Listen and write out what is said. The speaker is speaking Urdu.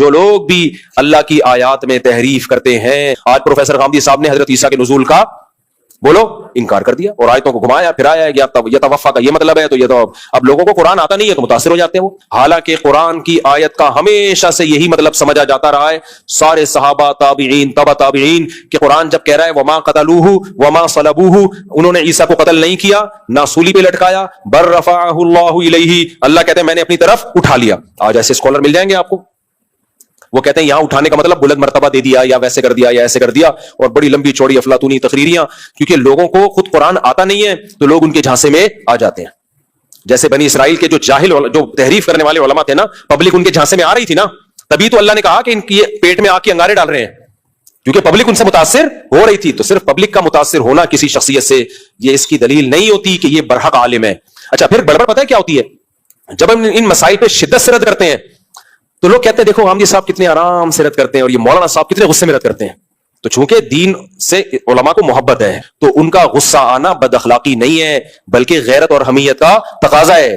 جو لوگ بھی اللہ کی آیات میں تحریف کرتے ہیں. آج پروفیسر غامدی صاحب نے حضرت عیسیٰ کے نزول کا بولو انکار کر دیا اور آیتوں کو گھمایا پھرایا. یا توفا کا یہ مطلب ہے تو یہ تو اب لوگوں کو قرآن آتا نہیں ہے تو متاثر ہو جاتے ہیں وہ. حالانکہ قرآن کی آیت کا ہمیشہ سے یہی مطلب سمجھا جاتا رہا ہے, سارے صحابہ تابعین تبع تابعین, کہ قرآن جب کہہ رہا ہے وما قتلوہ وما صلبوہ, انہوں نے عیسیٰ کو قتل نہیں کیا نہ سولی پہ لٹکایا, بل رفعہ اللہ الیہ, اللہ کہتے ہیں میں نے اپنی طرف اٹھا لیا. آج ایسے اسکالر مل جائیں گے آپ کو, وہ کہتے ہیں یہاں اٹھانے کا مطلب بلند مرتبہ دے دیا یا ویسے کر دیا یا ایسے کر دیا, اور بڑی لمبی چوڑی افلاطونی تقریریاں. کیونکہ لوگوں کو خود قرآن آتا نہیں ہے تو لوگ ان کے جھانسے میں آ جاتے ہیں. جیسے بنی اسرائیل کے جو جاہل جو تحریف کرنے والے علماء تھے نا, پبلک ان کے جھانسے میں آ رہی تھی نا, تبھی تو اللہ نے کہا کہ ان کی پیٹ میں آگ کے انگارے ڈال رہے ہیں, کیونکہ پبلک ان سے متاثر ہو رہی تھی. تو صرف پبلک کا متاثر ہونا کسی شخصیت سے یہ اس کی دلیل نہیں ہوتی کہ یہ برحق عالم ہے. اچھا پھر گڑبڑ پتہ ہے کیا ہوتی ہے, جب ہم ان مسائل پہ شدت سے رد کرتے ہیں تو لوگ کہتے ہیں دیکھو غامدی صاحب کتنے آرام سے رد کرتے ہیں اور یہ مولانا صاحب کتنے غصے میں رد کرتے ہیں. تو چونکہ دین سے علماء کو محبت ہے تو ان کا غصہ آنا بد اخلاقی نہیں ہے بلکہ غیرت اور حمیت کا تقاضا ہے.